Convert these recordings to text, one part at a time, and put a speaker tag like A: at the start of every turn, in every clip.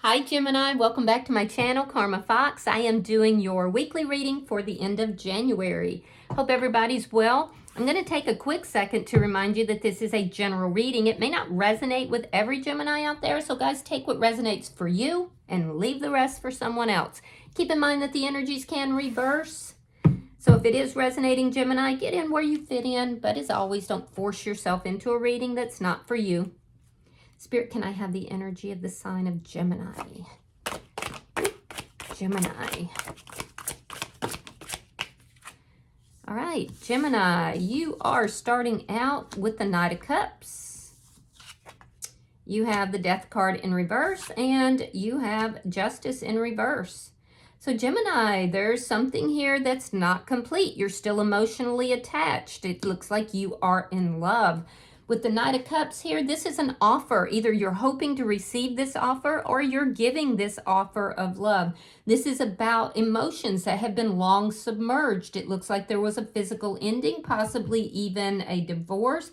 A: Hi Gemini, welcome back to my channel, Karma Fox. I am doing your weekly reading for the end of January. Hope everybody's well. I'm going to take a quick second to remind you that this is a general reading. It may not resonate with every Gemini out there, so guys, take what resonates for you and leave the rest for someone else. Keep in mind that the energies can reverse. So if it is resonating, Gemini, get in where you fit in, but as always, don't force yourself into a reading that's not for you. Spirit, can I have the energy of the sign of Gemini? Gemini. All right, Gemini, you are starting out with the Knight of Cups. You have the Death card in reverse, and you have Justice in reverse. So Gemini, there's something here that's not complete. You're still emotionally attached. It looks like you are in love. With the Knight of Cups here, this is an offer. Either you're hoping to receive this offer or you're giving this offer of love. This is about emotions that have been long submerged. It looks like there was a physical ending, possibly even a divorce.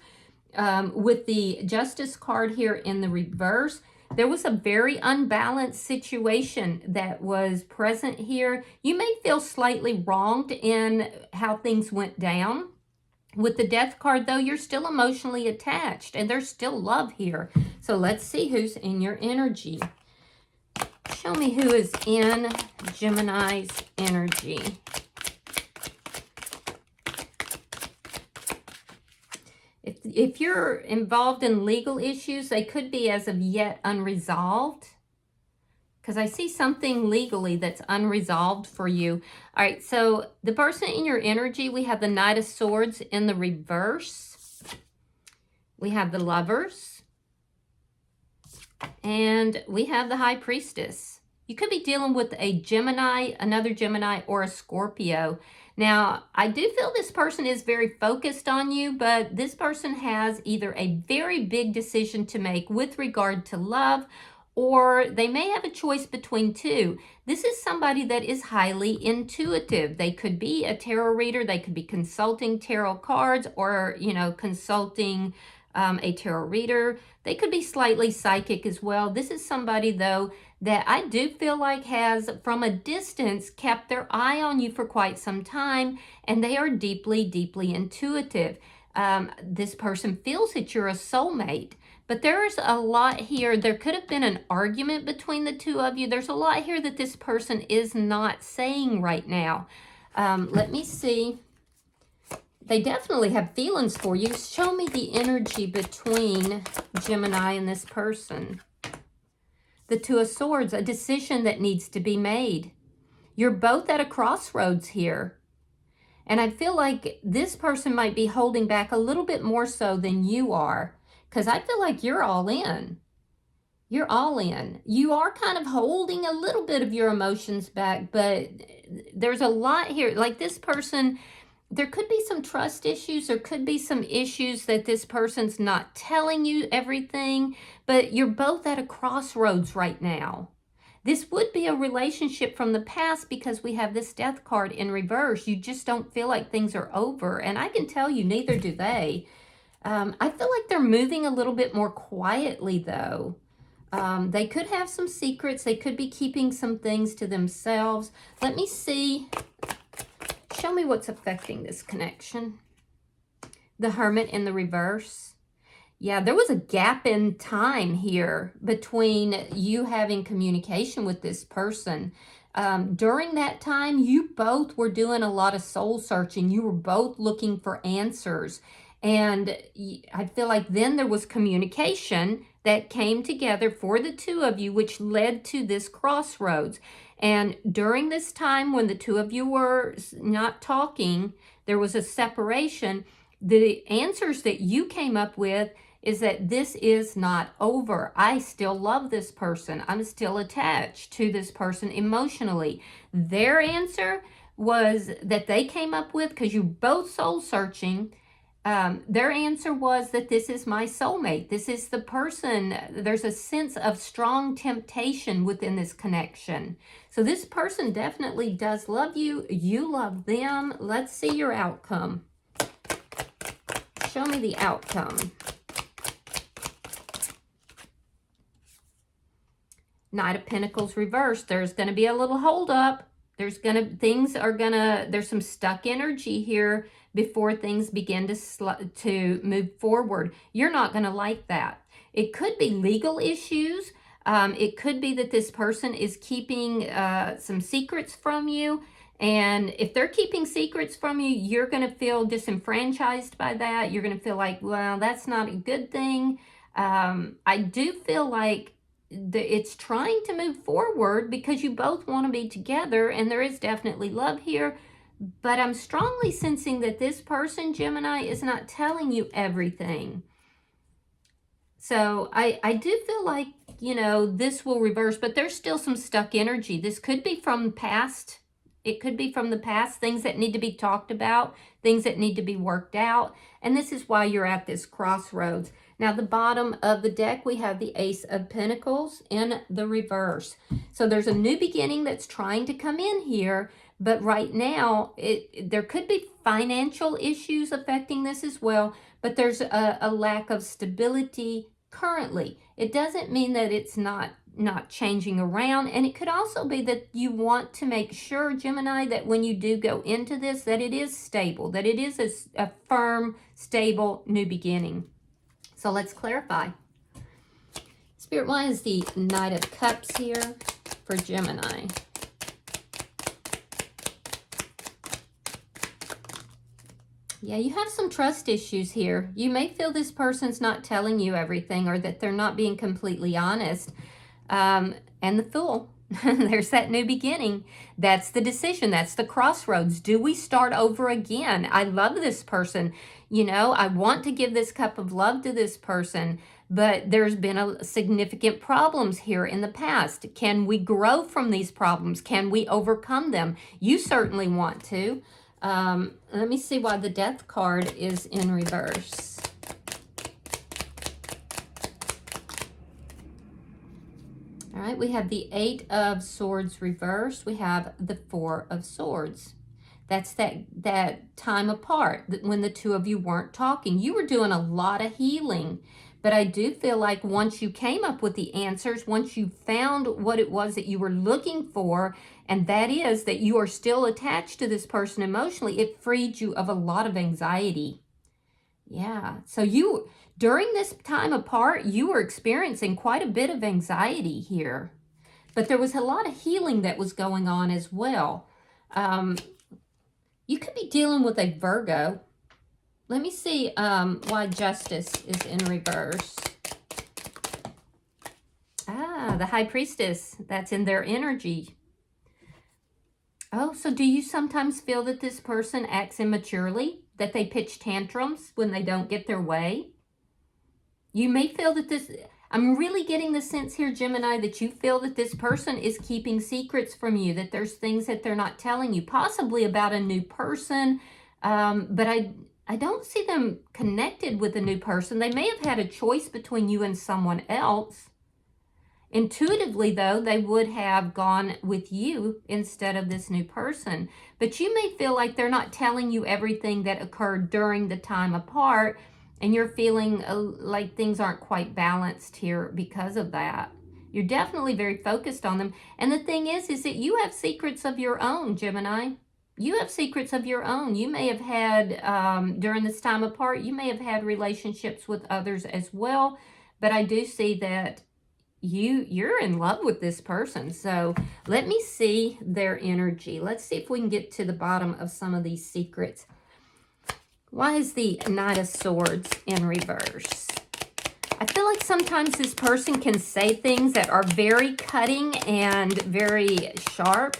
A: With the Justice card here in the reverse, there was a very unbalanced situation that was present here. You may feel slightly wronged in how things went down. With the Death card, though, you're still emotionally attached, and there's still love here. So let's see who's in your energy. Show me who is in Gemini's energy. If you're involved in legal issues, they could be as of yet unresolved. Because I see something legally that's unresolved for you. All right, so the person in your energy, we have the Knight of Swords in the reverse. We have the Lovers. And we have the High Priestess. You could be dealing with a Gemini, another Gemini, or a Scorpio. Now, I do feel this person is very focused on you, but this person has either a very big decision to make with regard to love, or they may have a choice between two. This is somebody that is highly intuitive. They could be a tarot reader. They could be consulting tarot cards or, consulting a tarot reader. They could be slightly psychic as well. This is somebody, though, that I do feel like has, from a distance, kept their eye on you for quite some time, and they are deeply, deeply intuitive. This person feels that you're a soulmate. But there's a lot here. There could have been an argument between the two of you. There's a lot here that this person is not saying right now. Let me see. They definitely have feelings for you. Show me the energy between Gemini and this person. The Two of Swords, a decision that needs to be made. You're both at a crossroads here. And I feel like this person might be holding back a little bit more so than you are. Because I feel like you're all in. You're all in. You are kind of holding a little bit of your emotions back, but there's a lot here. Like this person, there could be some trust issues. There could be some issues that this person's not telling you everything, but you're both at a crossroads right now. This would be a relationship from the past because we have this Death card in reverse. You just don't feel like things are over. And I can tell you, neither do they. I feel like they're moving a little bit more quietly, though. They could have some secrets. They could be keeping some things to themselves. Let me see. Show me what's affecting this connection. The Hermit in the reverse. Yeah, there was a gap in time here between you having communication with this person. During that time, you both were doing a lot of soul searching. You were both looking for answers. And I feel like then there was communication that came together for the two of you, which led to this crossroads. And during this time when the two of you were not talking, there was a separation. The answers that you came up with is that this is not over. I still love this person. I'm still attached to this person emotionally. Their answer was that they came up with, because you're both soul searching, their answer was that this is my soulmate. This is the person. There's a sense of strong temptation within this connection. So this person definitely does love you. You love them. Let's see your outcome. Show me the outcome. Knight of Pentacles reversed. There's going to be a little hold up. There's some stuck energy here before things begin to move forward. You're not going to like that. It could be legal issues. It could be that this person is keeping some secrets from you. And if they're keeping secrets from you, you're going to feel disenfranchised by that. You're going to feel like, well, that's not a good thing. I do feel like it's trying to move forward because you both want to be together, and there is definitely love here. But I'm strongly sensing that this person, Gemini, is not telling you everything. So I do feel like, this will reverse, but there's still some stuck energy. This could be from past. It could be from the past, things that need to be talked about, things that need to be worked out. And this is why you're at this crossroads. Now, the bottom of the deck, we have the Ace of Pentacles in the reverse. So there's a new beginning that's trying to come in here. But right now, there could be financial issues affecting this as well. But there's a lack of stability currently. It doesn't mean that it's not changing around. And it could also be that you want to make sure, Gemini, that when you do go into this, that it is stable, that it is a firm, stable new beginning. So let's clarify. Spirit, why is the Knight of Cups here for Gemini? Yeah, you have some trust issues here. You may feel this person's not telling you everything, or that they're not being completely honest. And the Fool. There's that new beginning. That's the decision. That's the crossroads. Do we start over again? I love this person. I want to give this cup of love to this person, but there's been a significant problems here in the past. Can we grow from these problems? Can we overcome them? You certainly want to. Let me see why the Death card is in reverse. All right, we have the Eight of Swords reversed. We have the Four of Swords. That's that time apart, when the two of you weren't talking. You were doing a lot of healing. But I do feel like once you came up with the answers, once you found what it was that you were looking for, and that is that you are still attached to this person emotionally, it freed you of a lot of anxiety. Yeah, so during this time apart, you were experiencing quite a bit of anxiety here. But there was a lot of healing that was going on as well. You could be dealing with a Virgo. Let me see why Justice is in reverse. The High Priestess. That's in their energy. Oh, so do you sometimes feel that this person acts immaturely? That they pitch tantrums when they don't get their way? You may feel that I'm really getting the sense here, Gemini, that you feel that this person is keeping secrets from you, that there's things that they're not telling you, possibly about a new person, but I don't see them connected with a new person. They may have had a choice between you and someone else. Intuitively, though, they would have gone with you instead of this new person. But you may feel like they're not telling you everything that occurred during the time apart, and you're feeling like things aren't quite balanced here because of that. You're definitely very focused on them. And the thing is that you have secrets of your own, Gemini. You have secrets of your own. You may have had, during this time apart, you may have had relationships with others as well. But I do see that you're in love with this person. So let me see their energy. Let's see if we can get to the bottom of some of these secrets. Why is the Knight of Swords in reverse? I feel like sometimes this person can say things that are very cutting and very sharp,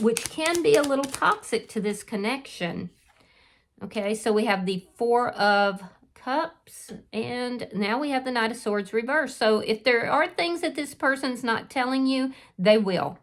A: which can be a little toxic to this connection. Okay, so we have the Four of Cups, and now we have the Knight of Swords reversed. So if there are things that this person's not telling you, they will.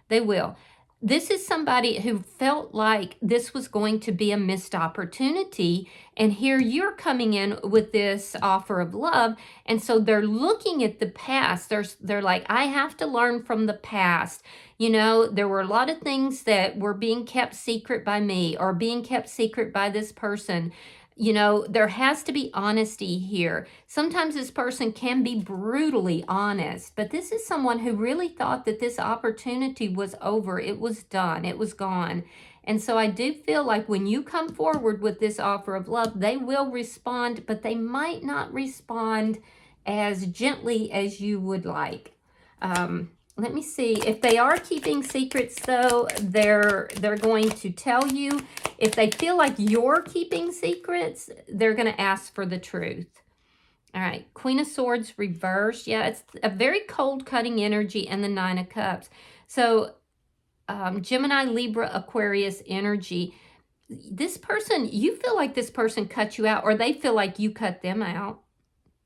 A: They will. This is somebody who felt like this was going to be a missed opportunity, and here you're coming in with this offer of love, and so they're looking at the past. They're like, I have to learn from the past. You know, there were a lot of things that were being kept secret by me or being kept secret by this person. You know, there has to be honesty here. Sometimes this person can be brutally honest, but this is someone who really thought that this opportunity was over. It was done. It was gone. And so I do feel like when you come forward with this offer of love, they will respond, but they might not respond as gently as you would like. Let me see. If they are keeping secrets, though, they're going to tell you. If they feel like you're keeping secrets, they're going to ask for the truth. All right. Queen of Swords reversed. Yeah, it's a very cold, cutting energy, and the Nine of Cups. So Gemini, Libra, Aquarius energy. This person, you feel like this person cut you out, or they feel like you cut them out.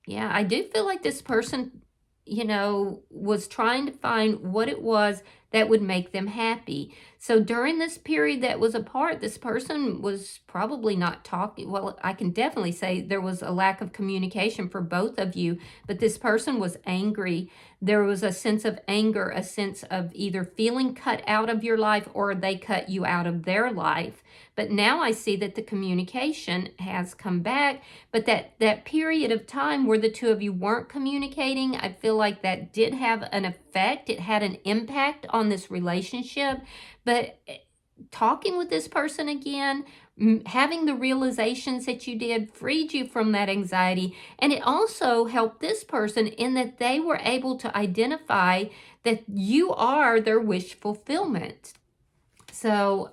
A: Yeah, I do feel like this person, you know, was trying to find what it was that would make them happy. So during this period that was apart, this person was probably not talking. Well, I can definitely say there was a lack of communication for both of you, but this person was angry. There was a sense of anger, a sense of either feeling cut out of your life or they cut you out of their life. But now I see that the communication has come back. But that period of time where the two of you weren't communicating, I feel like that did have an effect. It had an impact on this relationship. But talking with this person again, having the realizations that you did, freed you from that anxiety. And it also helped this person in that they were able to identify that you are their wish fulfillment. So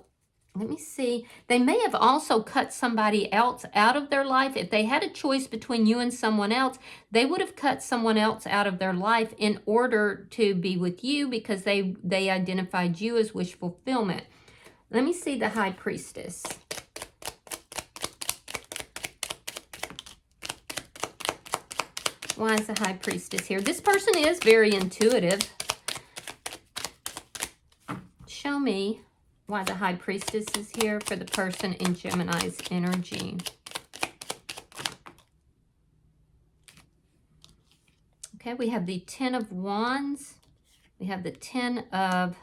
A: let me see. They may have also cut somebody else out of their life. If they had a choice between you and someone else, they would have cut someone else out of their life in order to be with you because they identified you as wish fulfillment. Let me see the High Priestess. Why is the High Priestess here? This person is very intuitive. Show me why the High Priestess is here for the person in Gemini's energy. Okay, we have the Ten of Wands. We have the Ten of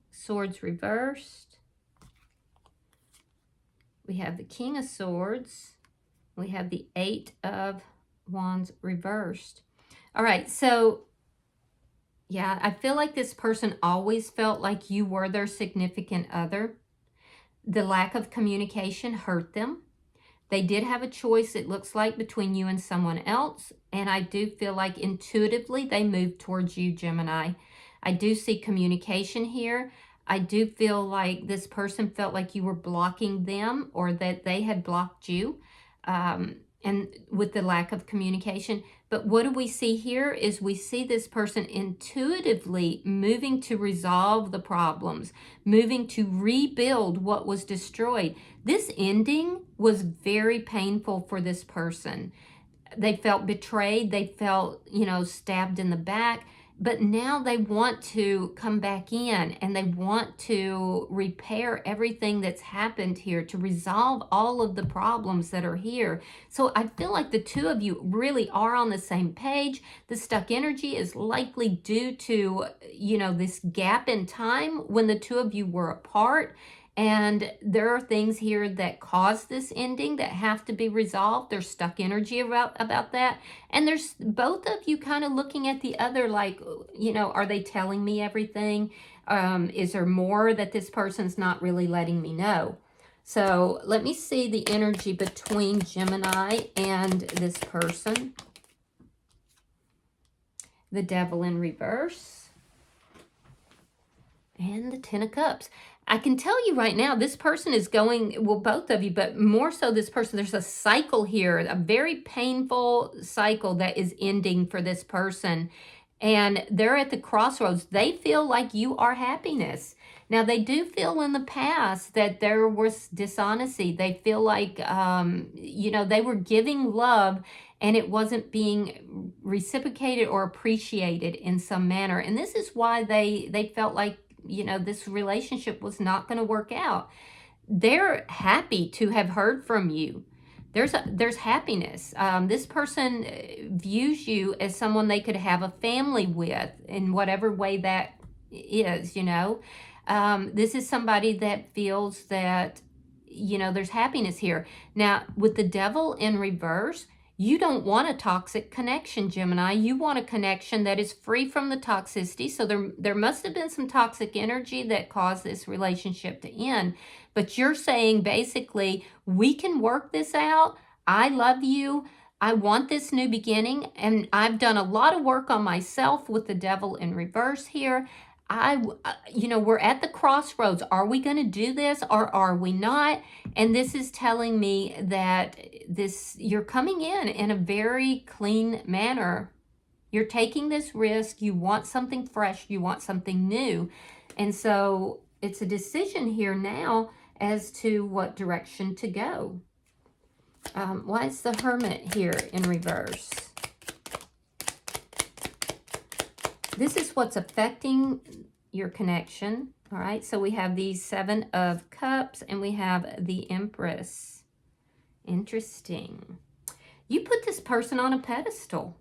A: Swords reversed. We have the King of Swords. We have the Eight of Wands reversed. All right, so yeah, I feel like this person always felt like you were their significant other. The lack of communication hurt them. They did have a choice, it looks like, between you and someone else. And I do feel like intuitively they moved towards you, Gemini. I do see communication here. I do feel like this person felt like you were blocking them or that they had blocked you. And with the lack of communication. But what do we see here is we see this person intuitively moving to resolve the problems, moving to rebuild what was destroyed. This ending was very painful for this person. They felt betrayed. They felt, you know, stabbed in the back. But now they want to come back in and they want to repair everything that's happened here, to resolve all of the problems that are here. So I feel like the two of you really are on the same page. The stuck energy is likely due to, you know, this gap in time when the two of you were apart. And there are things here that cause this ending that have to be resolved. There's stuck energy about that. And there's both of you kind of looking at the other like, you know, are they telling me everything? Is there more that this person's not really letting me know? So let me see the energy between Gemini and this person. The Devil in reverse. And the Ten of Cups. I can tell you right now, this person is going, well, both of you, but more so this person, there's a cycle here, a very painful cycle that is ending for this person. And they're at the crossroads. They feel like you are happiness. Now, they do feel in the past that there was dishonesty. They feel like, you know, they were giving love and it wasn't being reciprocated or appreciated in some manner. And this is why they felt like, you know, this relationship was not going to work out. They're happy to have heard from you. There's happiness. This person views you as someone they could have a family with in whatever way that is, you know. This is somebody that feels that, you know, there's happiness here. Now, with the Devil in reverse, you don't want a toxic connection, Gemini. You want a connection that is free from the toxicity. So there must have been some toxic energy that caused this relationship to end. But you're saying basically, we can work this out. I love you. I want this new beginning. And I've done a lot of work on myself with the Devil in reverse here. You know, we're at the crossroads. Are we going to do this or are we not? And this is telling me that you're coming in a very clean manner. You're taking this risk. You want something fresh. You want something new. And so it's a decision here now as to what direction to go. Why is the Hermit here in reverse? This is what's affecting your connection. All right, so we have the Seven of Cups and we have the Empress. Interesting. You put this person on a pedestal.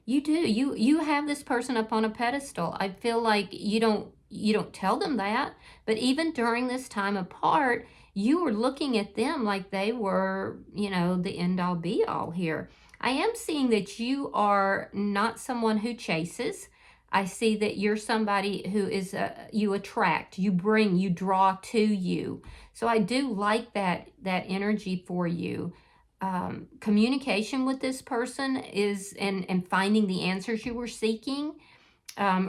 A: You do. You have this person up on a pedestal. I feel like you don't tell them that, but even during this time apart, you were looking at them like they were, you know, the end all be all here. I am seeing that you are not someone who chases. I see that you're somebody who is, you attract, you bring, you draw to you. So I do like that energy for you. Communication with this person is, and finding the answers you were seeking,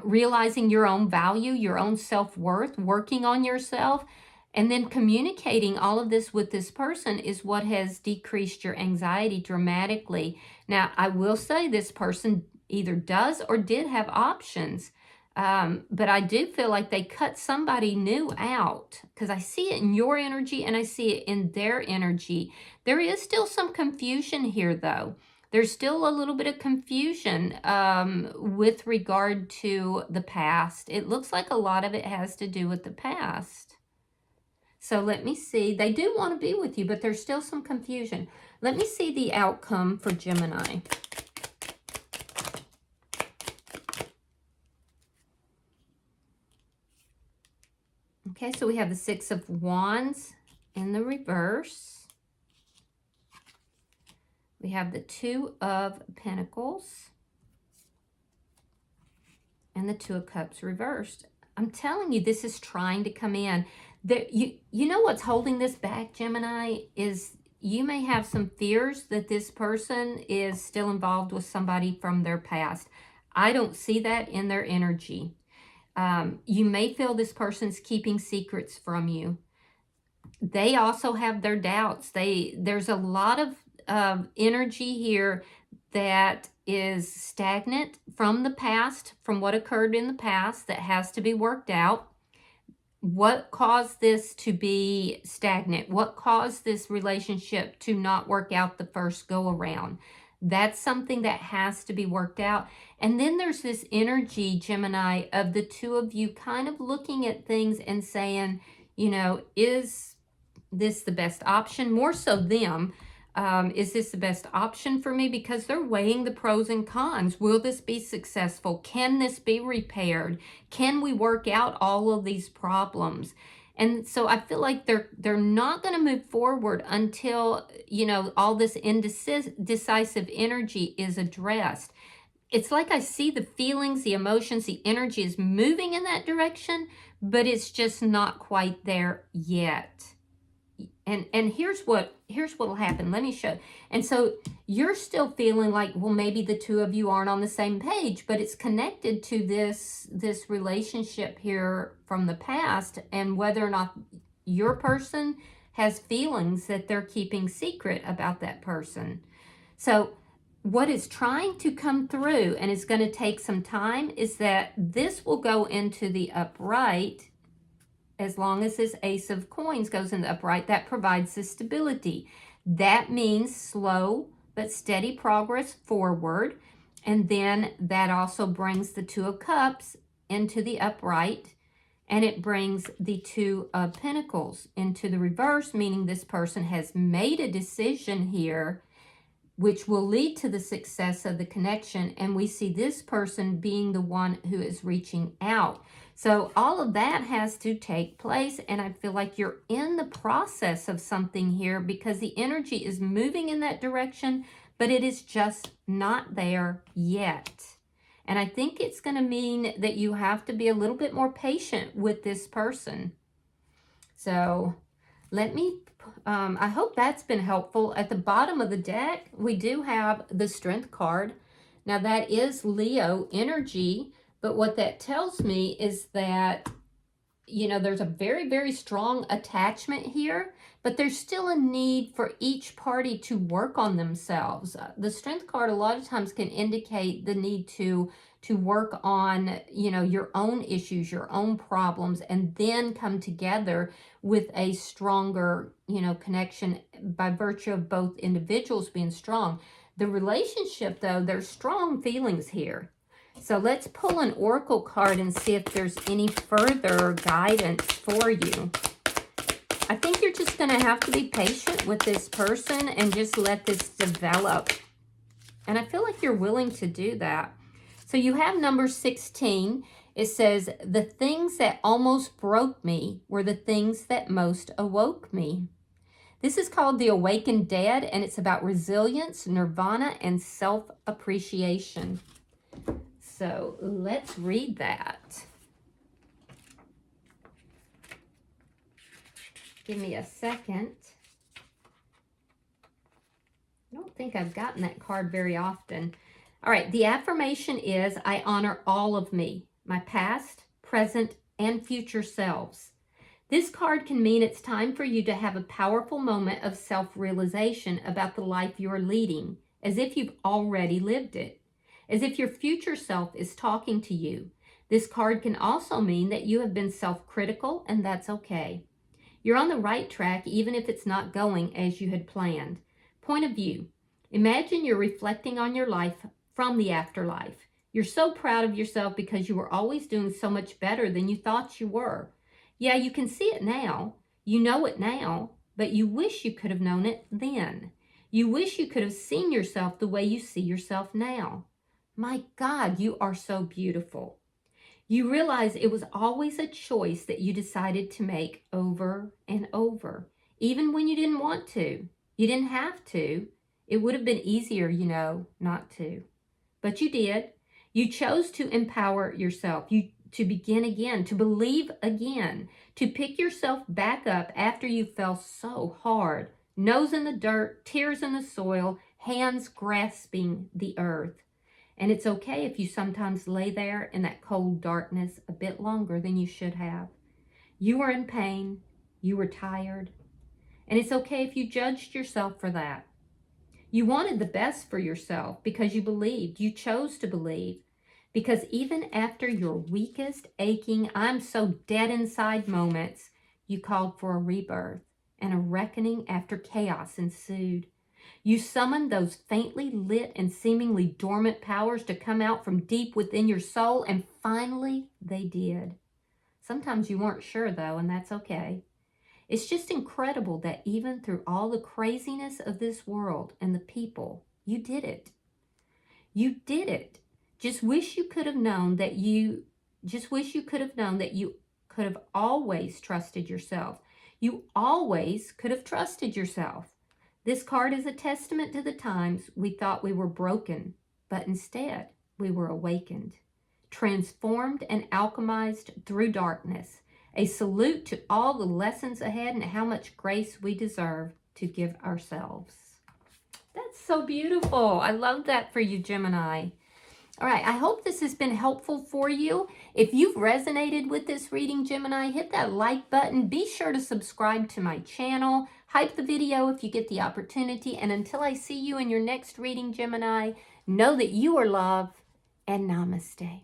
A: realizing your own value, your own self-worth, working on yourself, and then communicating all of this with this person is what has decreased your anxiety dramatically. Now, I will say this person either does or did have options, but I do feel like they cut somebody new out because I see it in your energy and I see it in their energy. There is still some confusion here, though. There's still a little bit of confusion with regard to the past. It looks like a lot of it has to do with the past. So let me see. They do want to be with you, but there's still some confusion. Let me see the outcome for Gemini. Okay, so we have the Six of Wands in the reverse. We have the Two of Pentacles and the Two of Cups reversed. I'm telling you, this is trying to come in. You know what's holding this back, Gemini, is you may have some fears that this person is still involved with somebody from their past. I don't see that in their energy. You may feel this person's keeping secrets from you. They also have their doubts. There's a lot of energy here that is stagnant from the past, from what occurred in the past that has to be worked out. What caused this to be stagnant? What caused this relationship to not work out the first go around? That's something that has to be worked out. And then there's this energy, Gemini, of the two of you kind of looking at things and saying, you know, is this the best option? More so them. Is this the best option for me? Because they're weighing the pros and cons. Will this be successful? Can this be repaired? Can we work out all of these problems? And so I feel like they're not going to move forward until, you know, all this indecisive energy is addressed. It's like I see the feelings, the emotions, the energy is moving in that direction, but it's just not quite there yet. And here's what'll happen. Let me show. And so you're still feeling like, well, maybe the two of you aren't on the same page, but it's connected to this relationship here from the past and whether or not your person has feelings that they're keeping secret about that person. So what is trying to come through, and it's going to take some time, is that this will go into the upright. As long as this Ace of Coins goes in the upright, that provides the stability. That means slow but steady progress forward. And then that also brings the Two of Cups into the upright. And it brings the Two of Pentacles into the reverse, meaning this person has made a decision here which will lead to the success of the connection. And we see this person being the one who is reaching out. So all of that has to take place. And I feel like you're in the process of something here because the energy is moving in that direction, but it is just not there yet. And I think it's going to mean that you have to be a little bit more patient with this person. So let me, I hope that's been helpful. At the bottom of the deck, we do have the Strength card. Now that is Leo energy, but what that tells me is that, you know, there's a very, very strong attachment here, but there's still a need for each party to work on themselves. The Strength card a lot of times can indicate the need to work on, you know, your own issues, your own problems, and then come together with a stronger, you know, connection by virtue of both individuals being strong. The relationship, though, there's strong feelings here. So let's pull an oracle card and see if there's any further guidance for you. I think you're just going to have to be patient with this person and just let this develop. And I feel like you're willing to do that. So you have number 16. It says, the things that almost broke me were the things that most awoke me. This is called The Awakened Dead, and it's about resilience, nirvana, and self-appreciation. So let's read that. Give me a second. I don't think I've gotten that card very often. All right, the affirmation is, I honor all of me, my past, present, and future selves. This card can mean it's time for you to have a powerful moment of self-realization about the life you're leading, as if you've already lived it, as if your future self is talking to you. This card can also mean that you have been self-critical, and that's okay. You're on the right track, even if it's not going as you had planned. Point of view. Imagine you're reflecting on your life from the afterlife. You're so proud of yourself because you were always doing so much better than you thought you were. Yeah, you can see it now. You know it now, but you wish you could have known it then. You wish you could have seen yourself the way you see yourself now. My God, you are so beautiful. You realize it was always a choice that you decided to make over and over, even when you didn't want to. You didn't have to. It would have been easier, you know, not to. But you did. You chose to empower yourself, to begin again, to believe again, to pick yourself back up after you fell so hard, nose in the dirt, tears in the soil, hands grasping the earth. And it's okay if you sometimes lay there in that cold darkness a bit longer than you should have. You were in pain. You were tired. And it's okay if you judged yourself for that. You wanted the best for yourself because you believed. You chose to believe. Because even after your weakest, aching, I'm so dead inside moments, you called for a rebirth and a reckoning after chaos ensued. You summoned those faintly lit and seemingly dormant powers to come out from deep within your soul, and finally they did. Sometimes you weren't sure, though, and that's okay. It's just incredible that even through all the craziness of this world and the people, you did it. You did it. Just wish you could have known that you could have always trusted yourself. You always could have trusted yourself. This card is a testament to the times we thought we were broken, but instead we were awakened, transformed and alchemized through darkness. A salute to all the lessons ahead and how much grace we deserve to give ourselves. That's so beautiful. I love that for you, Gemini. All right, I hope this has been helpful for you. If you've resonated with this reading, Gemini, hit that like button. Be sure to subscribe to my channel. Hype the video if you get the opportunity. And until I see you in your next reading, Gemini, know that you are loved, and namaste.